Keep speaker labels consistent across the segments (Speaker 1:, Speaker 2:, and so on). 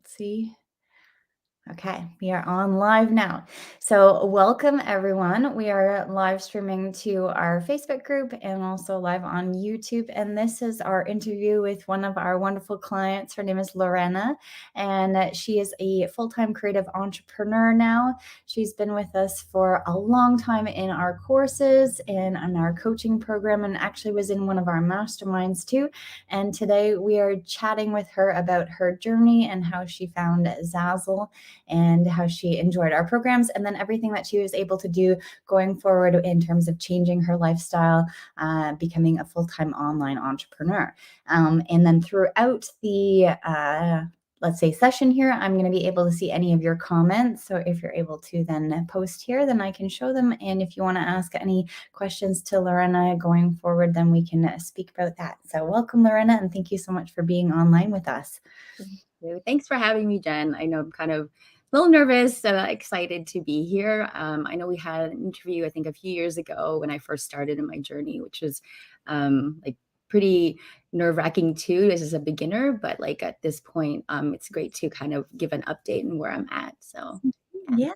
Speaker 1: Let's see. Okay, we are on live now. So, welcome everyone. We are live streaming to our Facebook group and also live on YouTube. And this is our interview with one of our wonderful clients. Her name is Lorena, and she is a full time creative entrepreneur now. She's been with us for a long time in our courses and in our coaching program, and actually was in one of our masterminds too. And today we are chatting with her about her journey and how she found Zazzle and how she enjoyed our programs, and then everything that she was able to do going forward in terms of changing her lifestyle, becoming a full-time online entrepreneur. And then throughout the let's say session here, I'm going to be able to see any of your comments. So if you're able to then post here, then I can show them. And if you want to ask any questions to Lorena going forward, then we can speak about that. So welcome, Lorena, and thank you so much for being online with us.
Speaker 2: Thank you. Thanks for having me, Jen. I know I'm kind of a little nervous, excited to be here. I know we had an interview, I think, a few years ago when I first started in my journey, which was like pretty nerve-wracking too as a beginner. But like at this point, it's great to kind of give an update on where I'm at. So
Speaker 1: Yeah.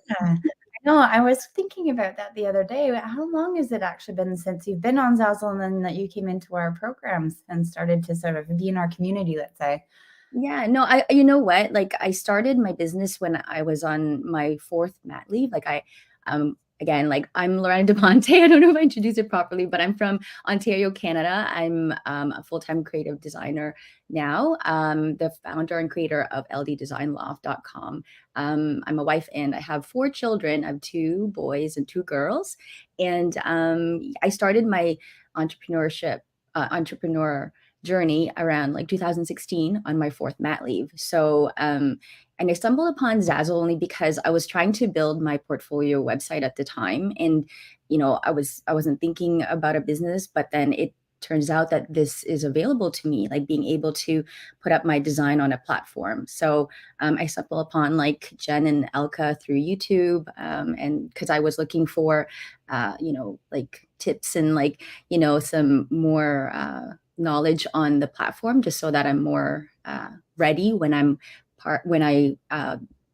Speaker 1: No, I was thinking about that the other day. How long has it actually been since you've been on Zazzle and then that you came into our programs and started to sort of be in our community, let's say?
Speaker 2: yeah, no, you know what? Like I started my business when I was on my fourth mat leave. Again, like I'm Lorena Depante. I don't know if I introduced it properly, but I'm from Ontario, Canada. I'm a full-time creative designer now, the founder and creator of LDDesignLoft.com. I'm a wife and I have 4 children. I have 2 boys and 2 girls. And I started my entrepreneur journey around like 2016 on my fourth mat leave. So, and I stumbled upon Zazzle only because I was trying to build my portfolio website at the time, and I wasn't thinking about a business, but then it turns out that this is available to me, like being able to put up my design on a platform. So I stumbled upon like Jen and Elka through YouTube, and because I was looking for, like tips and like some more knowledge on the platform, just so that I'm more ready when I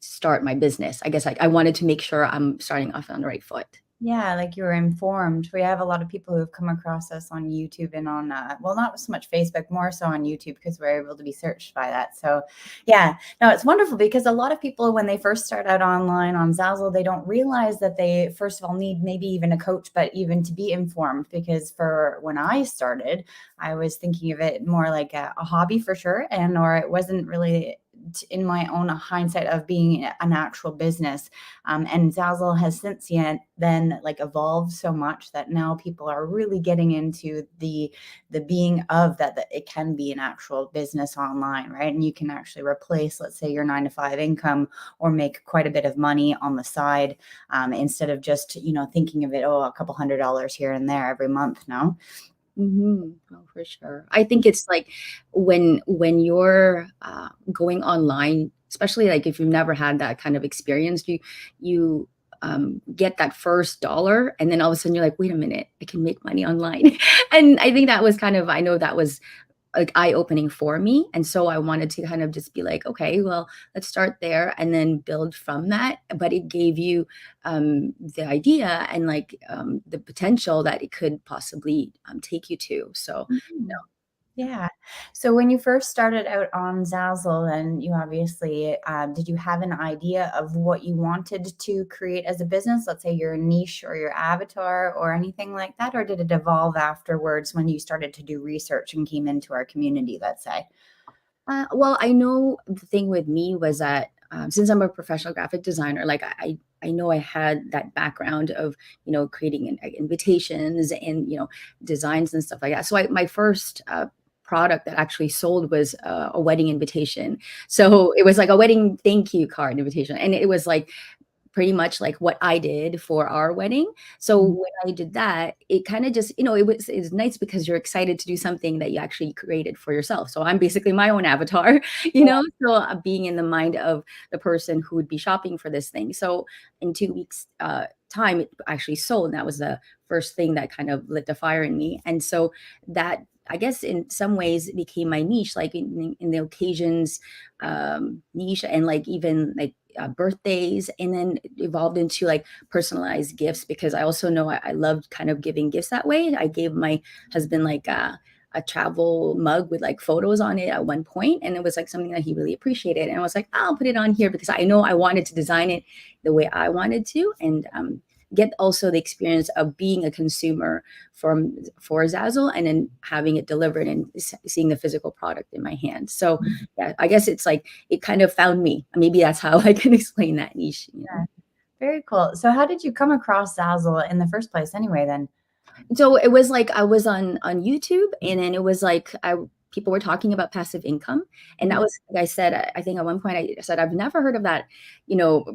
Speaker 2: start my business. I guess I wanted to make sure I'm starting off on the right foot.
Speaker 1: Yeah, like you were informed. We have a lot of people who have come across us on YouTube and on, well, not so much Facebook, more so on YouTube because we're able to be searched by that. So, yeah, no, it's wonderful because a lot of people, when they first start out online on Zazzle, they don't realize that they, first of all, need maybe even a coach, but even to be informed. Because for when I started, I was thinking of it more like a hobby for sure, or it wasn't really in my own hindsight of being an actual business. And Zazzle has since then like evolved so much that now people are really getting into the being of that it can be an actual business online, right? And you can actually replace, let's say, your 9 to 5 income or make quite a bit of money on the side, instead of just thinking of it, a couple $100 here and there every month. No.
Speaker 2: Oh, for sure. I think it's like when you're going online, especially like if you've never had that kind of experience, you get that first dollar, and then all of a sudden you're like, wait a minute, I can make money online. And I think that was I know that was like eye-opening for me. And so I wanted to kind of just be like, okay, well, let's start there and then build from that. But it gave you the idea and like the potential that it could possibly take you to. So,
Speaker 1: Mhm. Yeah. So when you first started out on Zazzle, and you obviously, did you have an idea of what you wanted to create as a business? Let's say your niche or your avatar or anything like that, or did it evolve afterwards when you started to do research and came into our community, let's say?
Speaker 2: well, I know the thing with me was that since I'm a professional graphic designer, like I know I had that background of creating invitations and designs and stuff like that. So my first product that actually sold was a wedding invitation. So it was like a wedding thank you card invitation, and it was like pretty much like what I did for our wedding. So
Speaker 1: Mhm.
Speaker 2: when I did that, it kind of just, it's nice because you're excited to do something that you actually created for yourself. So I'm basically my own avatar, so being in the mind of the person who would be shopping for this thing. So in 2 weeks time, it actually sold. And that was the first thing that kind of lit the fire in me. And so that I guess in some ways it became my niche, like in the occasions niche, and like even like birthdays, and then it evolved into like personalized gifts, because I also know I loved kind of giving gifts that way. I gave my husband like a travel mug with like photos on it at one point, and it was like something that he really appreciated, and I was like, I'll put it on here because I know I wanted to design it the way I wanted to, and get also the experience of being a consumer for Zazzle, and then having it delivered and seeing the physical product in my hand. So yeah, I guess it's like it kind of found me. Maybe that's how I can explain that niche.
Speaker 1: Yeah. Very cool. So how did you come across Zazzle in the first place anyway then?
Speaker 2: So it was like I was on YouTube, and then it was like I people were talking about passive income, and that
Speaker 1: Mhm.
Speaker 2: was like I said, I think at one point I said I've never heard of that,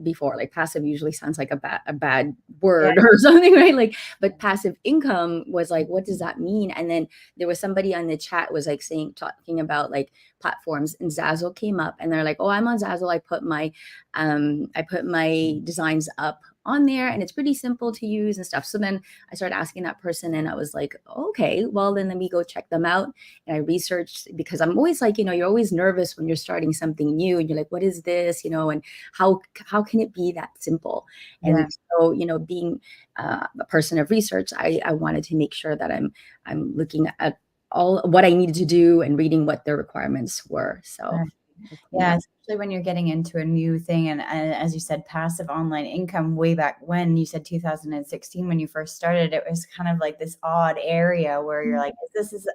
Speaker 2: before. Like passive usually sounds like a bad
Speaker 1: Yeah.
Speaker 2: word or something, right? Like, but passive income was like, what does that mean? And then there was somebody on the chat was like talking about like platforms, and Zazzle came up, and they're like, oh, I'm on Zazzle. I put my designs up on there, and it's pretty simple to use and stuff. So then I started asking that person, and I was like, okay, well, then let me go check them out. And I researched, because I'm always like, you're always nervous when you're starting something new, and you're like, what is this, and how can it be that simple? And
Speaker 1: Yeah.
Speaker 2: so, being a person of research, I wanted to make sure that I'm looking at all what I needed to do and reading what the requirements were. So,
Speaker 1: Right. Yeah, especially when you're getting into a new thing, and as you said, passive online income way back when you said 2016 when you first started, it was kind of like this odd area where you're like, is this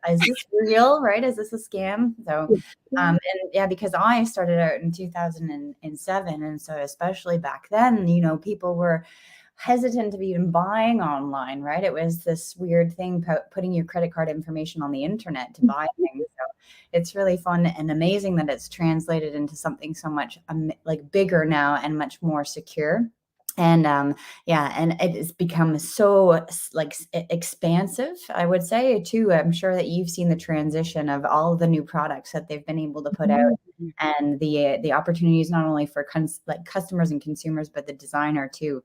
Speaker 1: real, right? Is this a scam? So,
Speaker 2: yeah.
Speaker 1: and yeah, because I started out in 2007, and so especially back then, people were hesitant of even buying online, right? It was this weird thing, putting your credit card information on the internet to buy things. So it's really fun and amazing that it's translated into something so much like bigger now and much more secure. And yeah, and it has become so like expansive, I would say too. I'm sure that you've seen the transition of all of the new products that they've been able to put out,
Speaker 2: Mhm.
Speaker 1: and the opportunities not only for like customers and consumers, but the designer too.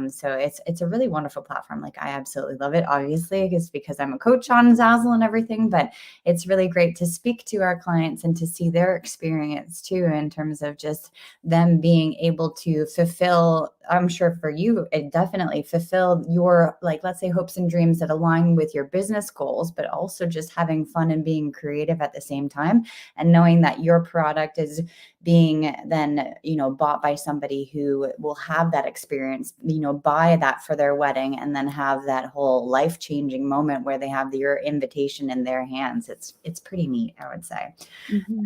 Speaker 1: So it's a really wonderful platform. Like I absolutely love it. Obviously, it's because I'm a coach on Zazzle and everything, but it's really great to speak to our clients and to see their experience too, in terms of just them being able to fulfill, I'm sure for you, it definitely fulfilled your, like, let's say hopes and dreams that align with your business goals, but also just having fun and being creative at the same time, and knowing that your product is being then bought by somebody who will have that experience, buy that for their wedding, and then have that whole life-changing moment where they have your invitation in their hands. It's pretty neat, I would say.
Speaker 2: Mhm.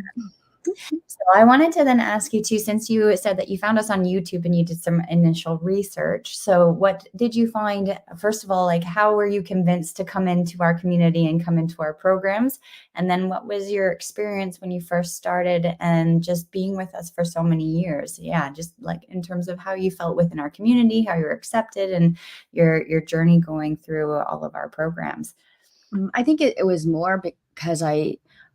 Speaker 1: So I wanted to then ask you too, since you said that you found us on YouTube and you did some initial research. So what did you find, first of all, like how were you convinced to come into our community and come into our programs? And then what was your experience when you first started and just being with us for so many years? Yeah, just like in terms of how you felt within our community, how you were accepted, and your journey going through all of our programs.
Speaker 2: I think it was more because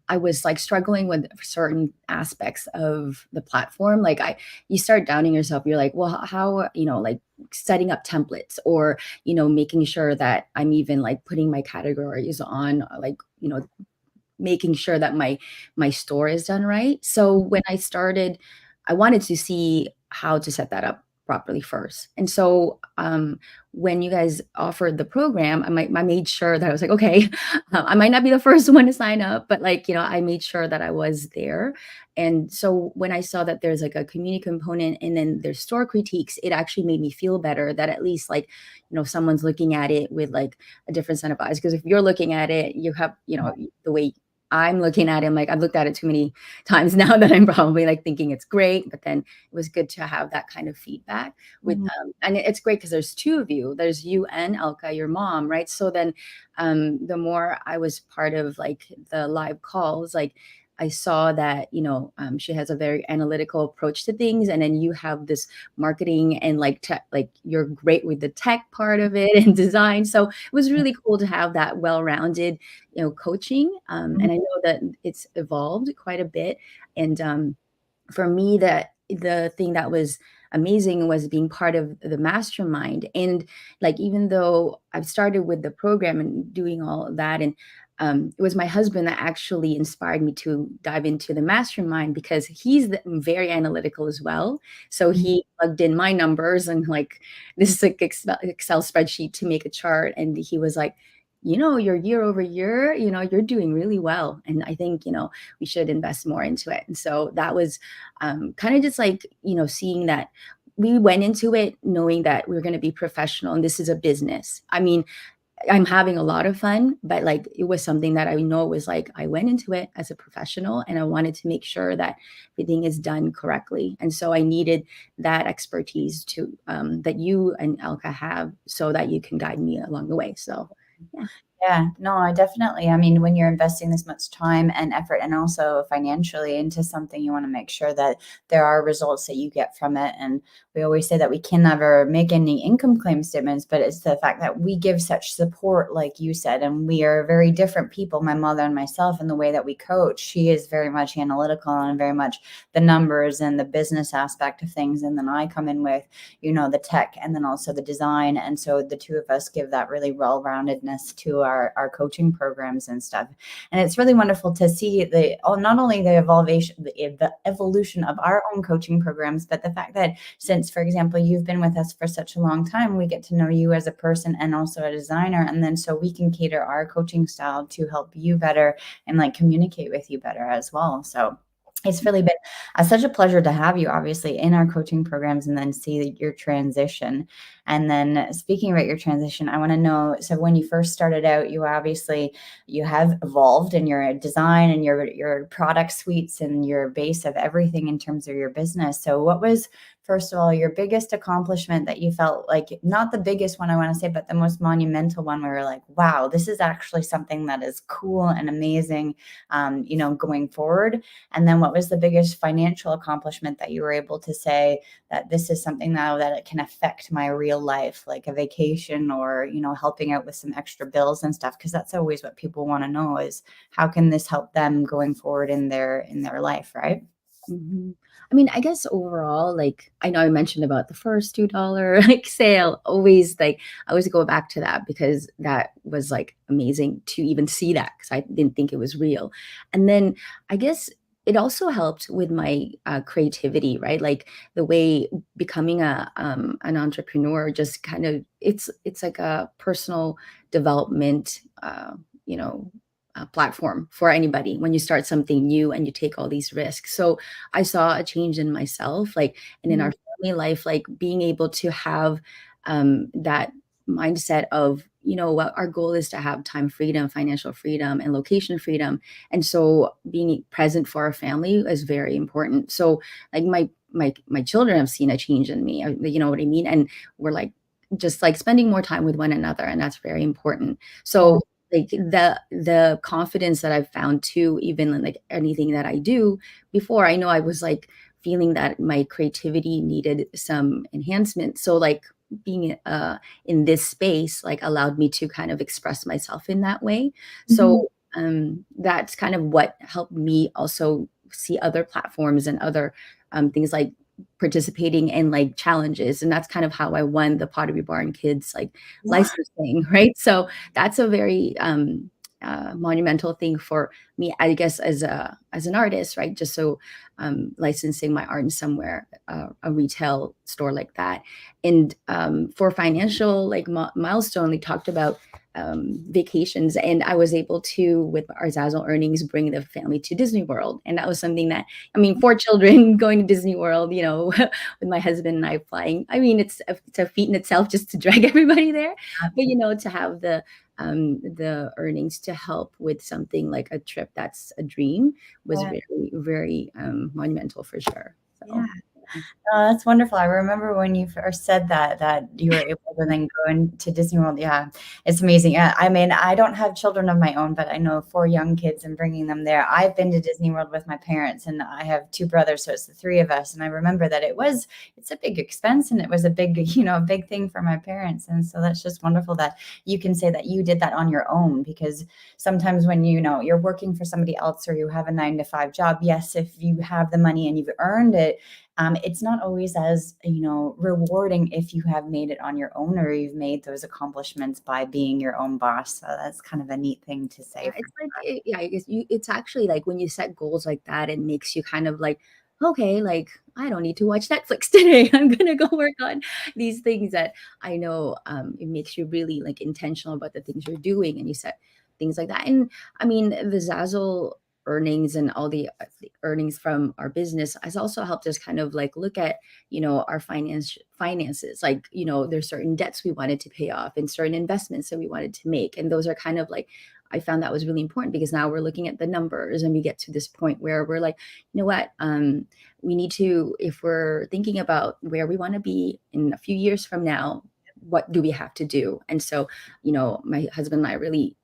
Speaker 2: I was like struggling with certain aspects of the platform. Like you start doubting yourself. You're like, well, how, like setting up templates, or, making sure that I'm even like putting my categories on, like, making sure that my store is done right. So when I started, I wanted to see how to set that up properly first. And so when you guys offered the program, I made sure that I was like, okay, I might not be the first one to sign up, but like, I made sure that I was there. And so when I saw that there's like a community component and then there's store critiques, it actually made me feel better that at least like, someone's looking at it with like a different set of eyes. Because if you're looking at it, you have, the way I'm looking at it, I'm like, I've looked at it too many times now that I'm probably like thinking it's great. But then it was good to have that kind of feedback with,
Speaker 1: Mhm.
Speaker 2: and it's great because there's two of you. There's you and Elka, your mom, right? So then, the more I was part of like the live calls, like I saw that, she has a very analytical approach to things, and then you have this marketing and like tech, like you're great with the tech part of it and design. So it was really cool to have that well-rounded, coaching. And I know that it's evolved quite a bit. And for me, that the thing that was amazing was being part of the mastermind. And like, even though I've started with the program and doing all of that, and it was my husband that actually inspired me to dive into the mastermind, because he's very analytical as well. So
Speaker 1: Mhm.
Speaker 2: he plugged in my numbers and like, this is like Excel spreadsheet to make a chart. And he was like, your year over year, you're doing really well. And I think, we should invest more into it. And so that was kind of just like, seeing that we went into it knowing that we are going to be professional and this is a business. I mean, I'm having a lot of fun, but like it was something that I know was like I went into it as a professional and I wanted to make sure that everything is done correctly. And so I needed that expertise to that you and Elka have, so that you can guide me along the way. So yeah.
Speaker 1: Yeah, no, I definitely. I mean, when you're investing this much time and effort and also financially into something, you want to make sure that there are results that you get from it. And we always say that we can never make any income claim statements, but it's the fact that we give such support, like you said, and we are very different people, my mother and myself, in the way that we coach. She is very much analytical and very much the numbers and the business aspect of things. And then I come in with, the tech and then also the design. And so the two of us give that really well-roundedness to our coaching programs and stuff. And it's really wonderful to see not only the evolution of our own coaching programs, but the fact that since, for example, you've been with us for such a long time, we get to know you as a person and also a designer. And then so we can cater our coaching style to help you better and like communicate with you better as well. So it's really been such a pleasure to have you, obviously, in our coaching programs and then see your transition. And then speaking about your transition, I want to know, so when you first started out, you have evolved in your design and your product suites and your base of everything in terms of your business. So what was, first of all, your biggest accomplishment that you felt like, not the biggest one I want to say, but the most monumental one where you're like, wow, this is actually something that is cool and amazing, going forward? And then what was the biggest financial accomplishment that you were able to say that this is something now that it can affect my real life, like a vacation or, helping out with some extra bills and stuff? Because that's always what people want to know is how can this help them going forward in their life, right?
Speaker 2: Mhm. I mean, I guess overall, like I know I mentioned about the first $2 like sale. Always like I always go back to that because that was like amazing to even see that, because I didn't think it was real. And then I guess it also helped with my creativity, right? Like the way becoming an entrepreneur just kind of it's like a personal development, you know, platform for anybody when you start something new and you take all these risks. So I saw a change in myself, like, and in our
Speaker 1: Mhm.
Speaker 2: family life, like being able to have that mindset of, what our goal is to have time freedom, financial freedom, and location freedom. And so being present for our family is very important. So like my children have seen a change in me, you know what I mean? And we're like just like spending more time with one another, and that's very important.
Speaker 1: Yeah.
Speaker 2: So like the confidence that I've found too, even in like anything that I do before, I know I was like feeling that my creativity needed some enhancement. So like being in this space like allowed me to kind of express myself in that way.
Speaker 1: Mhm.
Speaker 2: So that's kind of what helped me also see other platforms and other things like participating in like challenges, and that's kind of how I won the Pottery Barn Kids like
Speaker 1: Yeah.
Speaker 2: licensing, right? So that's a very monumental thing for me, I guess, as an artist, right? Just so licensing my art in somewhere, a retail store like that. And for financial like milestone, we talked about vacations, and I was able to, with our Zazzle earnings, bring the family to Disney World, and that was something that, I mean, 4 children going to Disney World, with my husband and I flying. I mean, it's a feat in itself just to drag everybody there, but to have the earnings to help with something like a trip that's a dream was
Speaker 1: Yeah.
Speaker 2: very, very monumental for sure.
Speaker 1: Yeah.
Speaker 2: So, yeah.
Speaker 1: Oh, that's wonderful. I remember when you first said that you were able to then go into Disney World. Yeah, it's amazing. Yeah, I mean, I don't have children of my own, but I know 4 young kids and bringing them there. I've been to Disney World with my parents, and I have 2 brothers, so it's the 3 of us. And I remember that it's a big expense, and it was a big, a big thing for my parents. And so that's just wonderful that you can say that you did that on your own, because sometimes when you're working for somebody else or you have a 9 to 5 job, yes, if you have the money and you've earned it, it's not always as, rewarding if you have made it on your own or you've made those accomplishments by being your own boss. So that's kind of a neat thing to say
Speaker 2: Yeah,
Speaker 1: for
Speaker 2: it's like yeah, I guess it's actually like when you set goals like that, it makes you kind of like, okay, like I don't need to watch Netflix today. I'm gonna go work on these things that I know. It makes you really like intentional about the things you're doing, and you set things like that. And I mean, the Zazzle earnings and all the earnings from our business has also helped us kind of like look at our finances, like there's certain debts we wanted to pay off and certain investments that we wanted to make, and those are kind of like I found that was really important because now we're looking at the numbers and we get to this point where we're like, you know what, we need to, if we're thinking about where we want to be in a few years from now, what do we have to do? And so, my husband and I really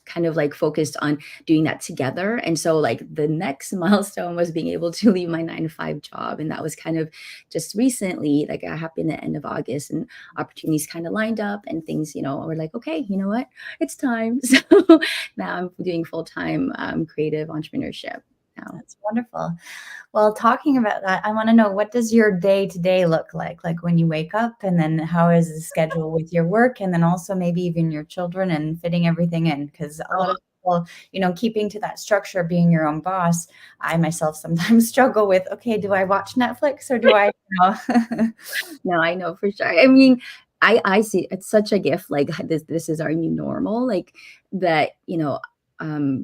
Speaker 2: kind of like focused on doing that together. And so, like, the next milestone was being able to leave my 9 to 5 job. And that was kind of just recently, like, it happened at the end of August, and opportunities kind of lined up and things, we're like, okay, you know what? It's time. So now I'm doing full time creative entrepreneurship now.
Speaker 1: That's wonderful. Well, talking about that, I want to know, what does your day to day look like? Like when you wake up, and then how is the schedule with your work, and then also maybe even your children and fitting everything in? Because a lot of people, keeping to that structure, being your own boss, I myself sometimes struggle with, okay, do I watch Netflix or do I,
Speaker 2: No, I know for sure. I mean, I see it's such a gift. Like this is our new normal. Like that,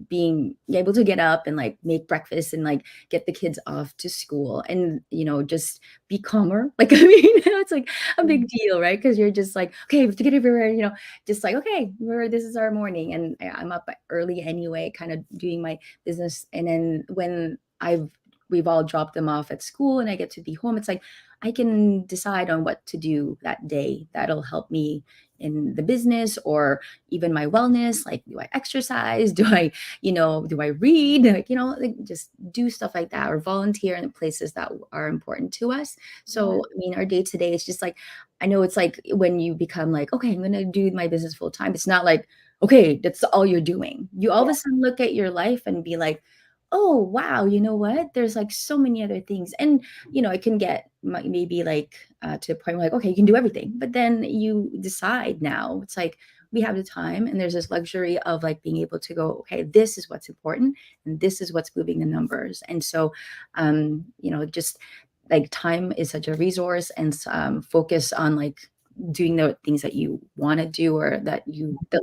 Speaker 2: being able to get up and like make breakfast and like get the kids off to school and just be calmer. Like I mean, it's like a big deal, right? Because you're just like, okay, we have to get everywhere. Just like okay, this is our morning, and I'm up early anyway, kind of doing my business, and then when we've all dropped them off at school and I get to be home, it's like I can decide on what to do that day that'll help me in the business or even my wellness. Like, do I exercise? Do I read? Like, like just do stuff like that or volunteer in the places that are important to us.
Speaker 1: Yeah,
Speaker 2: So, I mean, our day to day is just like, I know it's like when you become like, okay, I'm going to do my business full time. It's not like, okay, that's all you're doing. You all of
Speaker 1: yeah,
Speaker 2: a sudden look at your life and be like, oh, wow, you know what? There's like so many other things. And it can get maybe like to a point where like, okay, you can do everything. But then you decide now, it's like we have the time and there's this luxury of like being able to go, okay, this is what's important and this is what's moving the numbers. And so, just like time is such a resource and focus on like doing the things that you want to do or that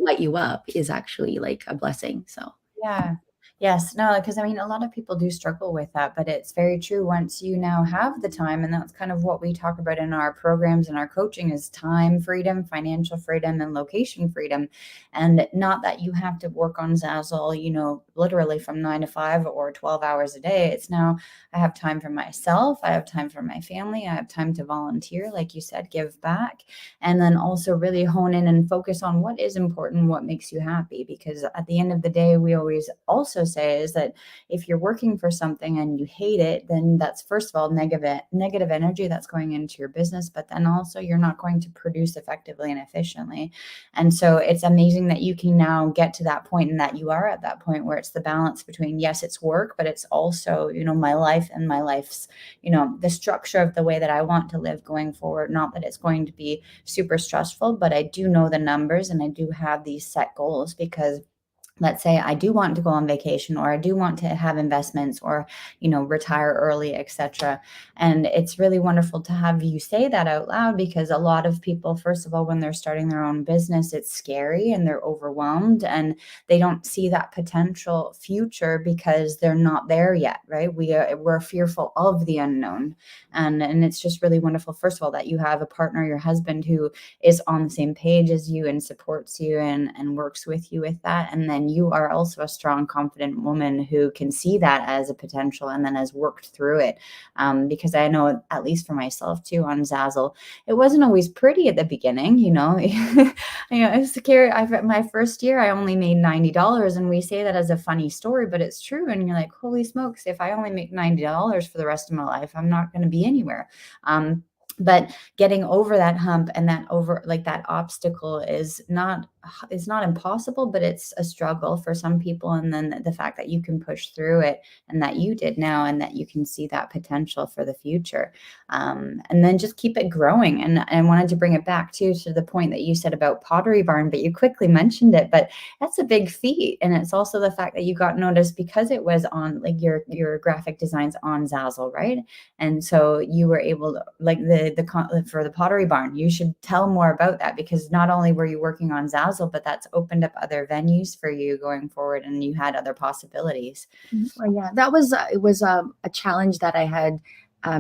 Speaker 2: light you up is actually like a blessing. So.
Speaker 1: yeah. Yes, no, because I mean, a lot of people do struggle with that, but it's very true once you now have the time, and that's kind of what we talk about in our programs and our coaching is time freedom, financial freedom, and location freedom. And not that you have to work on Zazzle, literally from 9 to 5 or 12 hours a day. It's now I have time for myself, I have time for my family, I have time to volunteer, like you said, give back, and then also really hone in and focus on what is important, what makes you happy. Because at the end of the day, we always also say is that if you're working for something and you hate it, then that's first of all negative energy that's going into your business, but then also you're not going to produce effectively and efficiently. And so it's amazing that you can now get to that point, and that you are at that point where it's the balance between, yes, it's work, but it's also, my life and my life's, the structure of the way that I want to live going forward. Not that it's going to be super stressful, but I do know the numbers and I do have these set goals. Because let's say I do want to go on vacation, or I do want to have investments, or retire early, etc. And it's really wonderful to have you say that out loud, because a lot of people, first of all, when they're starting their own business, it's scary and they're overwhelmed and they don't see that potential future because they're not there yet, right? We're fearful of the unknown. And it's just really wonderful, first of all, that you have a partner, your husband, who is on the same page as you and supports you and works with you with that. And then you are also a strong, confident woman who can see that as a potential and then has worked through it. Because I know, at least for myself too, on Zazzle, it wasn't always pretty at the beginning, it's scary. My first year, I only made $90, and we say that as a funny story, but it's true. And you're like, holy smokes, if I only make $90 for the rest of my life, I'm not going to be anywhere. But getting over that hump and that over like that obstacle is not impossible, but it's a struggle for some people. And then the fact that you can push through it, and that you did now, and that you can see that potential for the future, and then just keep it growing. And I wanted to bring it back to the point that you said about Pottery Barn, but you quickly mentioned it. But that's a big feat, and it's also the fact that you got noticed because it was on, like, your graphic designs on Zazzle, right? And so you were able to, like, for the Pottery Barn, you should tell more about that, because not only were you working on Zazzle, but that's opened up other venues for you going forward, and you had other possibilities.
Speaker 2: Well, yeah, that was it was a challenge that I had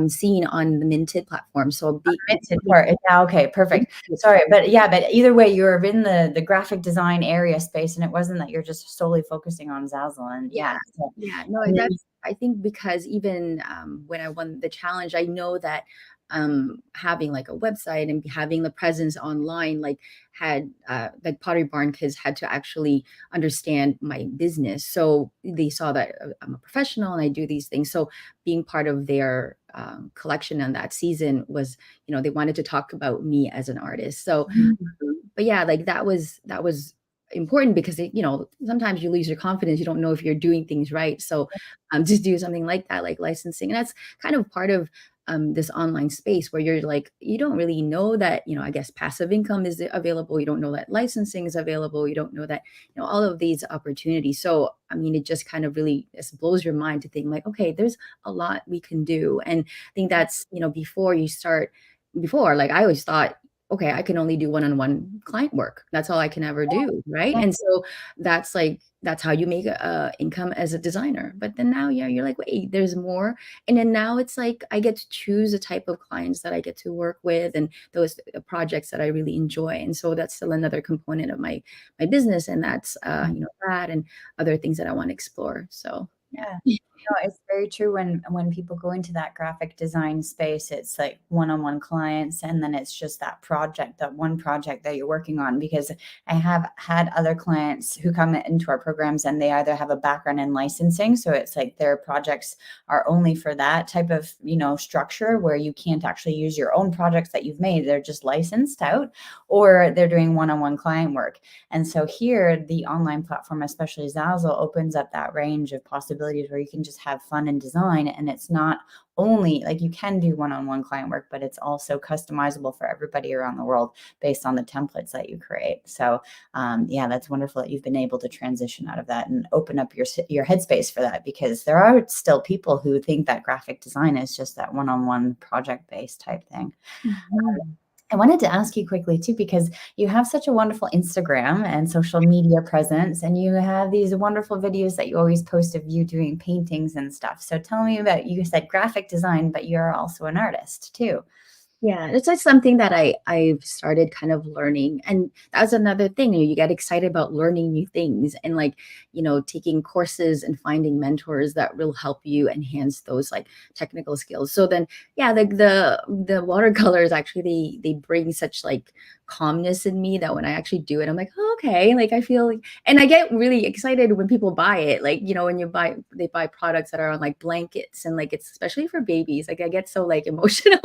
Speaker 2: seen on the Minted platform. So
Speaker 1: Minted part. Yeah, okay, perfect. Sorry, but yeah, but either way, you're in the graphic design area space, and it wasn't that you're just solely focusing on Zazzle. And
Speaker 2: Yeah,
Speaker 1: yeah, so,
Speaker 2: yeah. No,
Speaker 1: and then
Speaker 2: that's I think because even when I won the challenge, I know that having like a website and having the presence online, like Pottery Barn kids had to actually understand my business. So they saw that I'm a professional and I do these things. So being part of their collection on that season was, they wanted to talk about me as an artist. So but yeah, like that was important because sometimes you lose your confidence. You don't know if you're doing things right. So just do something like that, like licensing. And that's kind of part of this online space where you're like, you don't really know that, I guess passive income is available. You don't know that licensing is available. You don't know that, all of these opportunities. So, I mean, it just kind of really just blows your mind to think like, okay, there's a lot we can do. And I think that's, before, like I always thought, okay, I can only do one-on-one client work. That's all I can ever do, right?
Speaker 1: yeah,
Speaker 2: And so that's how you make a income as a designer. But then now, yeah, you're like, wait, there's more. And then now it's like I get to choose the type of clients that I get to work with and those projects that I really enjoy. And so that's still another component of my business, and that's that and other things that I want to explore. So yeah.
Speaker 1: yeah. No, it's very true. When people go into that graphic design space, it's like one-on-one clients, and then it's just that one project that you're working on. Because I have had other clients who come into our programs, and they either have a background in licensing, so it's like their projects are only for that type of, structure, where you can't actually use your own projects that you've made. They're just licensed out, or they're doing one-on-one client work. And so here, the online platform, especially Zazzle, opens up that range of possibilities where you can just have fun and design. And it's not only like you can do one-on-one client work, but it's also customizable for everybody around the world based on the templates that you create. So yeah, that's wonderful that you've been able to transition out of that and open up your headspace for that, because there are still people who think that graphic design is just that one-on-one project based type thing.
Speaker 2: Mhm.
Speaker 1: I wanted to ask you quickly too, because you have such a wonderful Instagram and social media presence, and you have these wonderful videos that you always post of you doing paintings and stuff. So tell me about, you said graphic design, but you're also an artist too.
Speaker 2: Yeah, it's like something that I've started kind of learning, and that's another thing. You get excited about learning new things and like taking courses and finding mentors that will help you enhance those like technical skills. So then, yeah, like the watercolors actually they bring such like calmness in me that when I actually do it, I'm like, oh, okay, like I feel like, and I get really excited when people buy it. Like when they buy products that are on like blankets and like it's especially for babies. Like I get so like emotional.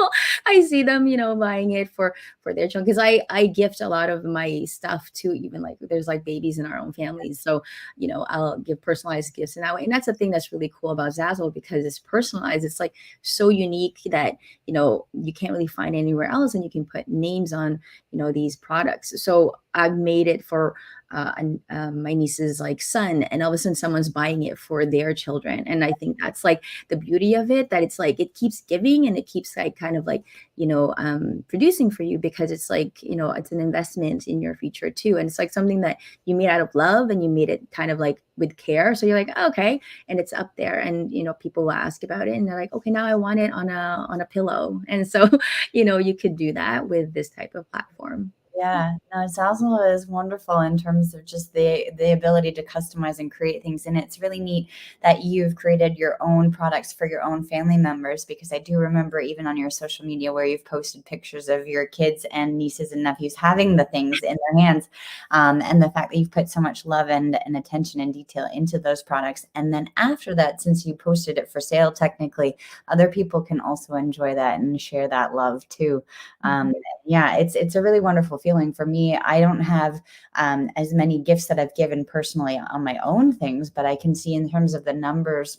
Speaker 2: I see them, buying it for their children because I gift a lot of my stuff to even like there's like babies in our own families. So, I'll give personalized gifts in that way. And that's the thing that's really cool about Zazzle because it's personalized. It's like so unique that, you can't really find anywhere else and you can put names on, these products. So I've made it for my niece's like son, and all of a sudden someone's buying it for their children. And I think that's like the beauty of it, that it's like it keeps giving and it keeps like kind of like producing for you because it's like it's an investment in your future too, and it's like something that you made out of love and you made it kind of like with care. So you're like, oh, okay, and it's up there, and people will ask about it, and they're like, okay, now I want it on a pillow, and so you could do that with this type of platform.
Speaker 1: Yeah, no, Zazzle is wonderful in terms of just the ability to customize and create things, and it's really neat that you've created your own products for your own family members, because I do remember even on your social media where you've posted pictures of your kids and nieces and nephews having the things in their hands, and the fact that you've put so much love and attention and detail into those products, and then after that, since you posted it for sale, technically, other people can also enjoy that and share that love too.
Speaker 2: Mhm.
Speaker 1: Yeah, it's a really wonderful feeling for me. I don't have as many gifts that I've given personally on my own things, but I can see in terms of the numbers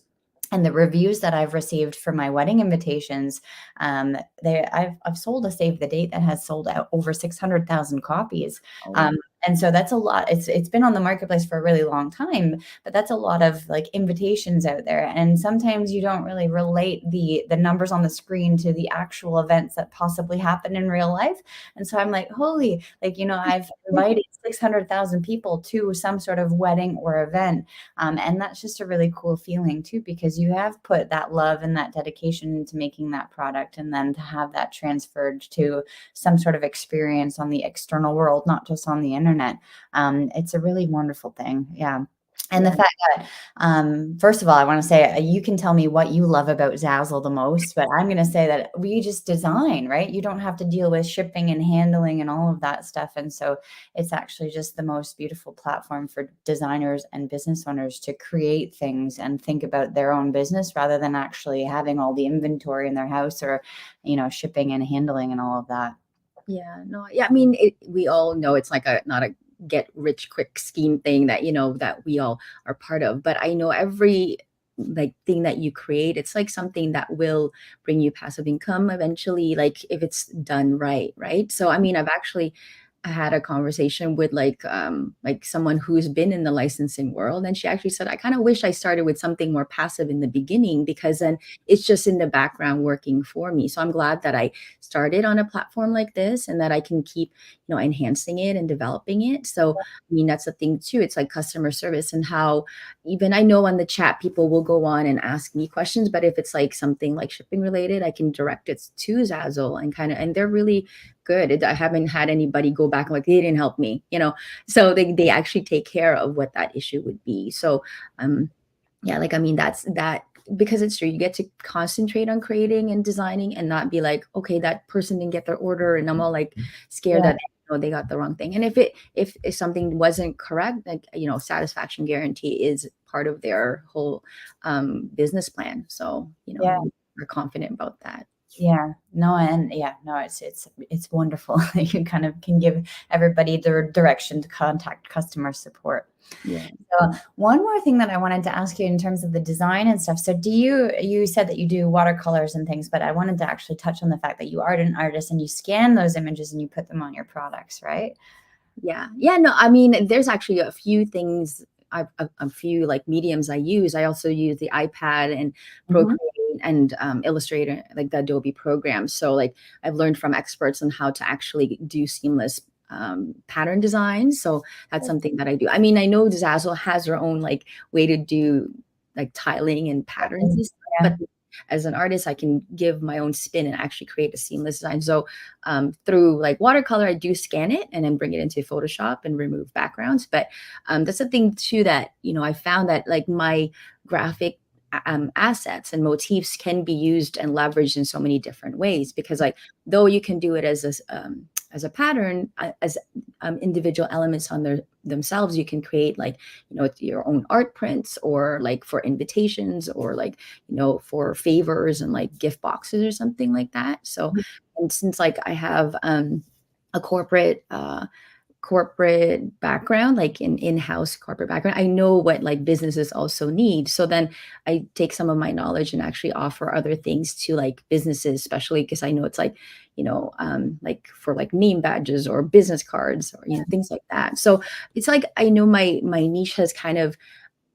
Speaker 1: and the reviews that I've received for my wedding invitations, I've sold a save the date that has sold out over 600,000 copies.
Speaker 2: Oh,
Speaker 1: Um, and so that's a lot. It's been on the marketplace for a really long time, but that's a lot of like invitations out there. And sometimes you don't really relate the numbers on the screen to the actual events that possibly happen in real life. And so I'm like, holy, like, I've invited 600,000 people to some sort of wedding or event. And that's just a really cool feeling too, because you have put that love and that dedication into making that product. And then to have that transferred to some sort of experience on the external world, not just on the internet. It's a really wonderful thing. Yeah. And the
Speaker 2: yeah.
Speaker 1: fact that, first of all, I want to say you can tell me what you love about Zazzle the most, but I'm going to say that we just design, right? You don't have to deal with shipping and handling and all of that stuff. And so it's actually just the most beautiful platform for designers and business owners to create things and think about their own business rather than actually having all the inventory in their house or, shipping and handling and all of that.
Speaker 2: Yeah, no, yeah, I mean, we all know it's like a not a get rich quick scheme thing that, that we all are part of. But I know every like thing that you create, it's like something that will bring you passive income eventually, like if it's done right, right? So I mean, I've actually had a conversation with like someone who's been in the licensing world, and she actually said, I kind of wish I started with something more passive in the beginning, because then it's just in the background working for me. So I'm glad that I started on a platform like this and that I can keep, enhancing it and developing it. So, I mean, that's the thing too. It's like customer service, and how even I know on the chat, people will go on and ask me questions, but if it's like something like shipping related, I can direct it to Zazzle and they're really good. I haven't had anybody go back like they didn't help me, so they actually take care of what that issue would be. So, um, yeah, like, I mean, that's that, because it's true. You get to concentrate on creating and designing and not be like, okay, that person didn't get their order and I'm all like scared
Speaker 1: Yeah.
Speaker 2: that they got the wrong thing. And if something wasn't correct, like, satisfaction guarantee is part of their whole business plan. So,
Speaker 1: Yeah.
Speaker 2: we're confident about that.
Speaker 1: Yeah. No, and yeah, no, it's wonderful. You kind of can give everybody the direction to contact customer support.
Speaker 2: Yeah.
Speaker 1: So one more thing that I wanted to ask you in terms of the design and stuff. So you said that you do watercolors and things, but I wanted to actually touch on the fact that you are an artist and you scan those images and you put them on your products, right?
Speaker 2: Yeah. Yeah. No, I mean, there's actually a few things, a few like mediums I use. I also use the iPad and
Speaker 1: Mhm.
Speaker 2: Procreate and Illustrator, like the Adobe program. So, like, I've learned from experts on how to actually do seamless pattern designs. So, that's something that I do. I mean, I know Zazzle has their own like way to do like tiling and patterns and stuff,
Speaker 1: Yeah.
Speaker 2: but as an artist, I can give my own spin and actually create a seamless design. So, through like watercolor, I do scan it and then bring it into Photoshop and remove backgrounds. But that's the thing too, that I found that like my graphic assets and motifs can be used and leveraged in so many different ways, because like though you can do it as a pattern, as individual elements on themselves, you can create like your own art prints, or like for invitations, or like for favors and like gift boxes or something like that. So, and since like I have a corporate background, like in-house corporate background, I know what like businesses also need. So then I take some of my knowledge and actually offer other things to like businesses, especially because I know it's like for like name badges or business cards, or things like that. So it's like I know my niche has kind of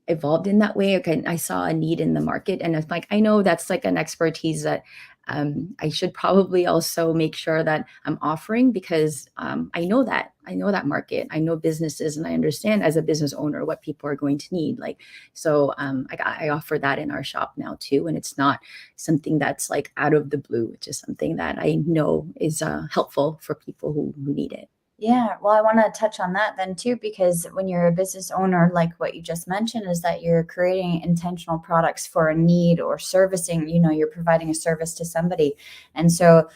Speaker 2: evolved in that way. Okay, I saw a need in the market, and it's like I know that's like an expertise that I should probably also make sure that I'm offering, because I know that market, I know businesses, and I understand as a business owner what people are going to need. Like, so I offer that in our shop now too, and it's not something that's like out of the blue. It's just something that I know is helpful for people who need it.
Speaker 1: Yeah, well, I want to touch on that then too, because when you're a business owner, like what you just mentioned, is that you're creating intentional products for a need or servicing, you're providing a service to somebody. And so,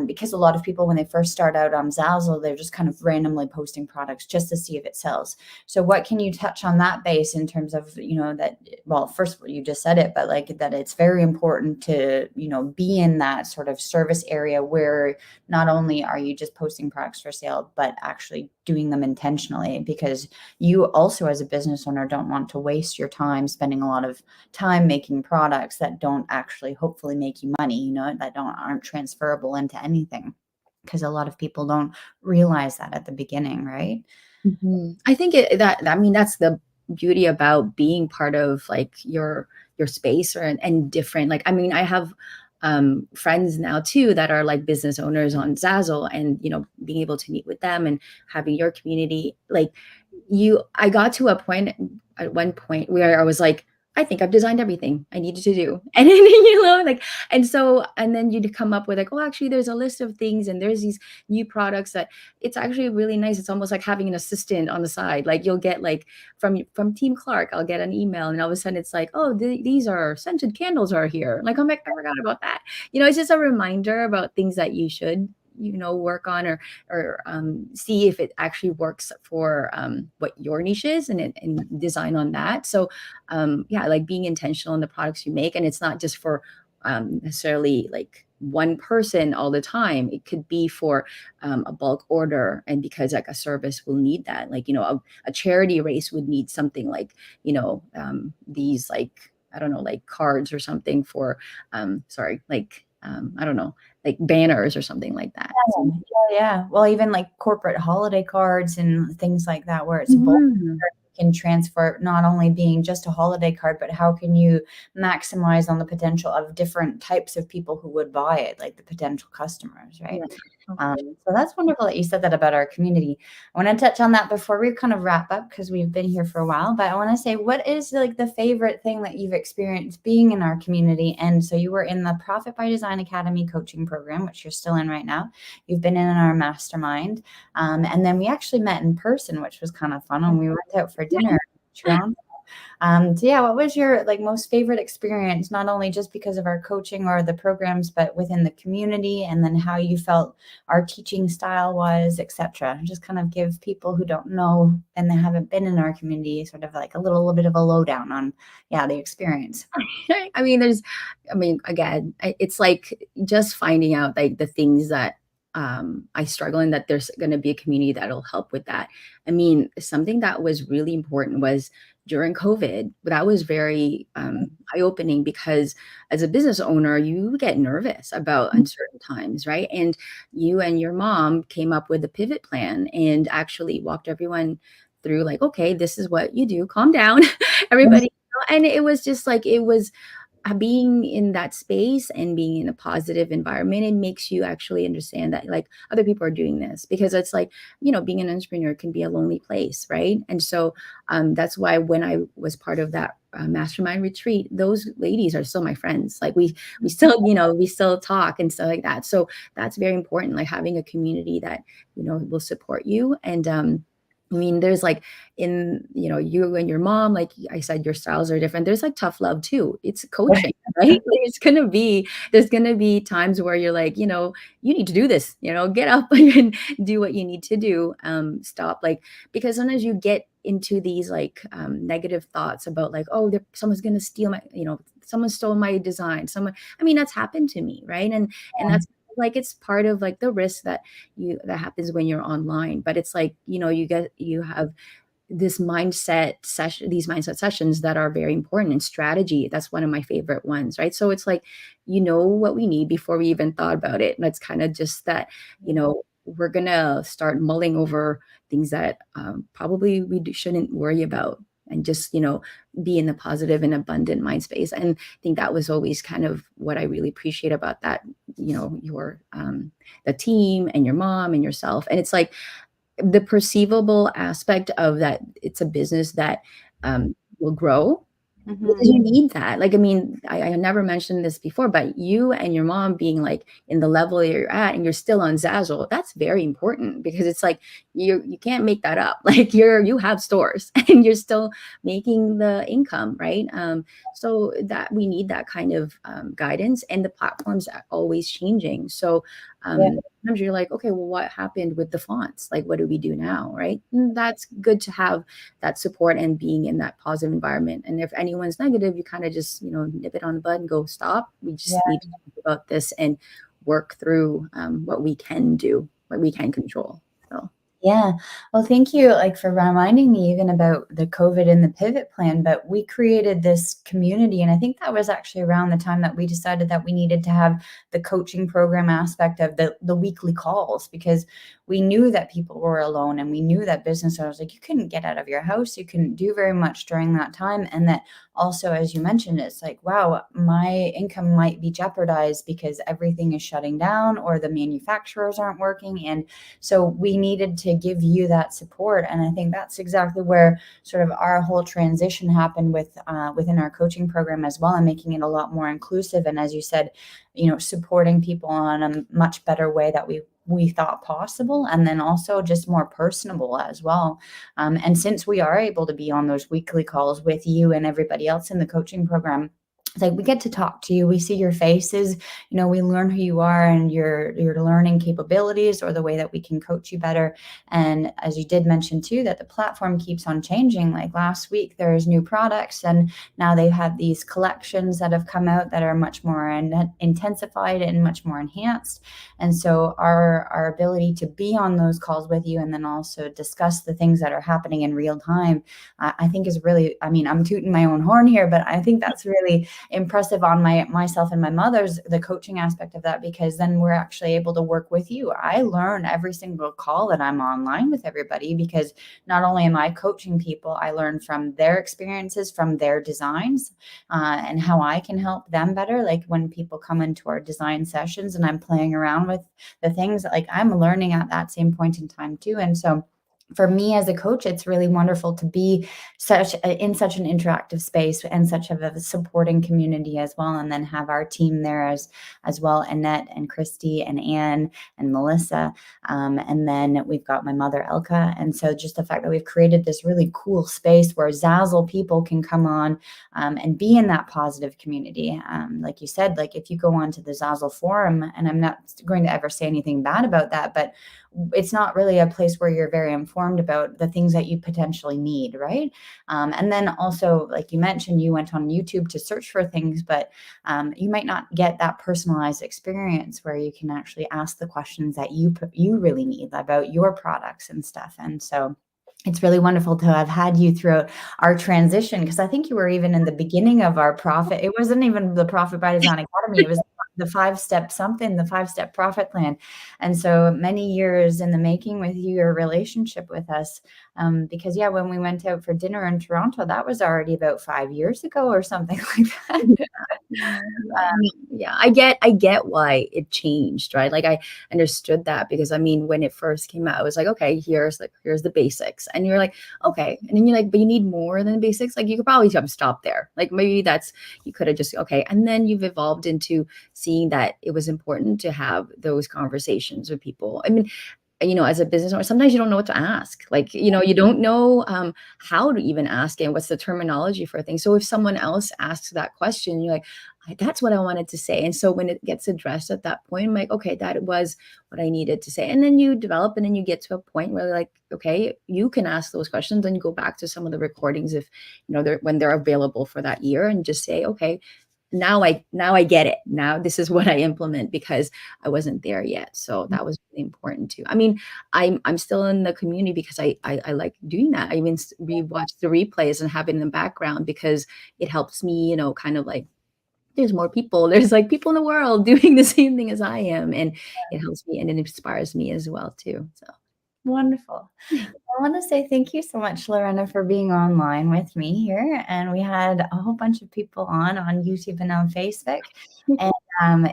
Speaker 1: because a lot of people, when they first start out on Zazzle, they're just kind of randomly posting products just to see if it sells. So, what can you touch on that base in terms of, that, well, first, you just said it, but like that it's very important to, be in that sort of service area where not only are you just posting products for sale, but actually doing them intentionally, because you also, as a business owner, don't want to waste your time spending a lot of time making products that don't actually hopefully make you money, that aren't transferable into anything. Because a lot of people don't realize that at the beginning, right?
Speaker 2: I think I mean, that's the beauty about being part of like your space, or and different. Like, I mean, I have friends now too that are like business owners on Zazzle, and being able to meet with them and having your community. Like, I got to a point at one point where I was like, I think I've designed everything I needed to do. And then, like, and then you'd come up with like, oh, actually, there's a list of things, and there's these new products that it's actually really nice. It's almost like having an assistant on the side. Like, you'll get like from Team Clark, I'll get an email, and all of a sudden it's like, oh, these are scented candles are here. Like, I'm like, I forgot about that. It's just a reminder about things that you should work on, or see if it actually works for what your niche is, and design on that. So yeah, like being intentional in the products you make, and it's not just for necessarily like one person all the time. It could be for a bulk order, and because like a service will need that, like a charity race would need something like these, like, I don't know, like cards or something for sorry, like I don't know, like banners or something like that. So,
Speaker 1: Yeah. Well, even like corporate holiday cards and things like that, where it's bulk,
Speaker 2: mhm.
Speaker 1: can transfer, not only being just a holiday card, but how can you maximize on the potential of different types of people who would buy it, like the potential customers, right?
Speaker 2: Yeah. Oh,
Speaker 1: So that's wonderful that you said that about our community. I want to touch on that before we kind of wrap up, because we've been here for a while. But I want to say, what is like the favorite thing that you've experienced being in our community? And so you were in the Profit by Design Academy coaching program, which you're still in right now. You've been in our mastermind, and then we actually met in person, which was kind of fun. And we went out for dinner in Toronto. So yeah, what was your like most favorite experience, not only just because of our coaching or the programs, but within the community, and then how you felt our teaching style was, etc. Just kind of give people who don't know and they haven't been in our community sort of like a little bit of a lowdown on, yeah, the experience.
Speaker 2: I mean, again, it's like just finding out like the things that I struggle in, that there's going to be a community that'll help with that. I mean, something that was really important was during COVID. That was very eye-opening, because as a business owner, you get nervous about uncertain times, right? And you and your mom came up with a pivot plan and actually walked everyone through, like, okay, this is what you do. Calm down, everybody. And it was just like, it was being in that space and being in a positive environment. It makes you actually understand that like other people are doing this, because it's like, being an entrepreneur can be a lonely place, right? And so that's why when I was part of that mastermind retreat, those ladies are still my friends. Like, we still, we still talk and stuff like that. So that's very important, like having a community that will support you. And I mean, there's like, in you and your mom, like I said, your styles are different. There's like tough love too. It's coaching, right? Like, there's gonna be times where you're like, you need to do this, get up and do what you need to do. Stop, like, because sometimes you get into these like negative thoughts about like, oh, someone's gonna steal my, someone stole my design. I mean, that's happened to me, right? And that's like, it's part of like the risk that happens when you're online. But it's like, you have these mindset sessions that are very important. And strategy, that's one of my favorite ones, right? So it's like, what we need before we even thought about it. And it's kind of just that, we're gonna start mulling over things that probably shouldn't worry about, and just be in the positive and abundant mind space. And I think that was always kind of what I really appreciate about that, your the team and your mom and yourself. And it's like the perceivable aspect of that, it's a business that will grow, because
Speaker 1: Mhm.
Speaker 2: you need that. Like, I mean, I never mentioned this before, but you and your mom being like in the level that you're at and you're still on Zazzle, that's very important because it's like you can't make that up. Like you have stores and you're still making the income, right? So that we need that kind of guidance, and the platforms are always changing. So
Speaker 1: Yeah,
Speaker 2: sometimes you're like, okay, well, what happened with the fonts? Like, what do we do now, right? And that's good to have that support and being in that positive environment. And if anyone's negative, you kind of just, nip it on the bud and go, stop. We
Speaker 1: yeah.
Speaker 2: just need to think about this and work through what we can do, what we can control. So,
Speaker 1: Yeah. Well, thank you, like, for reminding me even about the COVID and the pivot plan, but we created this community, and I think that was actually around the time that we decided that we needed to have the coaching program aspect of the weekly calls, because we knew that people were alone, and we knew that business owners, like, you couldn't get out of your house, you couldn't do very much during that time, and that also, as you mentioned, it's like, wow, my income might be jeopardized because everything is shutting down or the manufacturers aren't working, and so we needed to give you that support. And I think that's exactly where sort of our whole transition happened with within our coaching program as well, and making it a lot more inclusive. And as you said, supporting people on a much better way that we thought possible, and then also just more personable as well. And since we are able to be on those weekly calls with you and everybody else in the coaching program, it's like we get to talk to you, we see your faces, we learn who you are and your learning capabilities, or the way that we can coach you better. And as you did mention too, that the platform keeps on changing. Like last week, there's new products, and now they have these collections that have come out that are much more intensified and much more enhanced. And so our ability to be on those calls with you, and then also discuss the things that are happening in real time, I think is really, I mean, I'm tooting my own horn here, but I think that's really impressive on myself and my mother's, the coaching aspect of that, because then we're actually able to work with you. I learn every single call that I'm online with everybody, because not only am I coaching people, I learn from their experiences, from their designs, and how I can help them better. Like when people come into our design sessions and I'm playing around with the things, like I'm learning at that same point in time too. And so for me as a coach, it's really wonderful to be in such an interactive space and such of a supporting community as well, and then have our team there as well, Annette and Christy and Anne and Melissa, and then we've got my mother Elka. And so just the fact that we've created this really cool space where Zazzle people can come on, and be in that positive community. Like you said, like if you go on to the Zazzle forum, and I'm not going to ever say anything bad about that, but it's not really a place where you're very informed about the things that you potentially need, right? And then also, like you mentioned, you went on YouTube to search for things, but you might not get that personalized experience where you can actually ask the questions that you really need about your products and stuff. And so it's really wonderful to have had you throughout our transition, because I think you were even in the beginning of our profit. It wasn't even the Profit by Design Academy. It was the 5-step something, the 5-step profit plan. And so many years in the making with you, your relationship with us. Because yeah, when we went out for dinner in Toronto, that was already about 5 years ago or something like that.
Speaker 2: yeah, yeah, yeah. Yeah. I get why it changed, right? Like I understood that because I mean, when it first came out, I was like, okay, here's the basics, and you're like, okay, and then you're like, but you need more than basics. Like you could probably just stop there. Like maybe that's you could have just okay, and then you've evolved into seeing that it was important to have those conversations with people. I mean, as a business owner, sometimes you don't know what to ask. Like, you don't know how to even ask and what's the terminology for things. So if someone else asks that question, you're like, that's what I wanted to say. And so when it gets addressed at that point, I'm like, okay, that was what I needed to say. And then you develop and then you get to a point where like, okay, you can ask those questions and go back to some of the recordings if, when they're available for that year and just say, okay, now I get it. Now this is what I implement because I wasn't there yet. So that was really important too. I mean, I'm still in the community because I like doing that. I mean, we watch the replays and have it in the background because it helps me, kind of like there's more people. There's like people in the world doing the same thing as I am, and it helps me and it inspires me as well too. So
Speaker 1: Wonderful. I want to say thank you so much, Lorena, for being online with me here. And we had a whole bunch of people on YouTube and on Facebook. And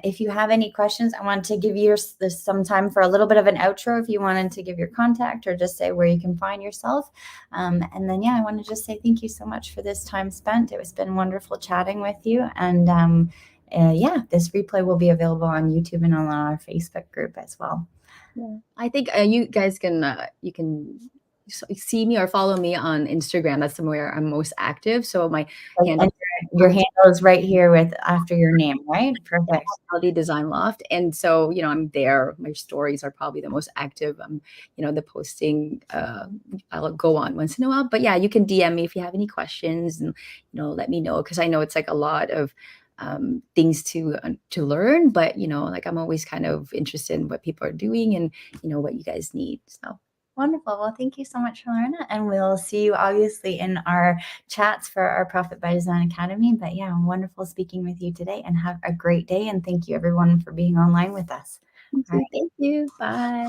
Speaker 1: If you have any questions, I want to give you some time for a little bit of an outro if you wanted to give your contact or just say where you can find yourself. And then, yeah, I want to just say thank you so much for this time spent. It has been wonderful chatting with you. And yeah, this replay will be available on YouTube and on our Facebook group as well.
Speaker 2: Yeah. I think you guys can you can see me or follow me on Instagram. That's somewhere I'm most active. So my handle
Speaker 1: And your handle is right here with after your name, right? Perfect.
Speaker 2: Quality Design Loft. And so, you know, I'm there. My stories are probably the most active. You know, the posting I'll go on once in a while. But yeah, you can DM me if you have any questions and, you know, let me know, because I know it's like a lot of things to learn. But, you know, like I'm always kind of interested in what people are doing and, you know, what you guys need. So
Speaker 1: wonderful. Well, thank you so much, Lorena. And we'll see you obviously in our chats for our Profit by Design Academy. But yeah, wonderful speaking with you today, and have a great day. And thank you everyone for being online with us. All right.
Speaker 2: thank you. Bye.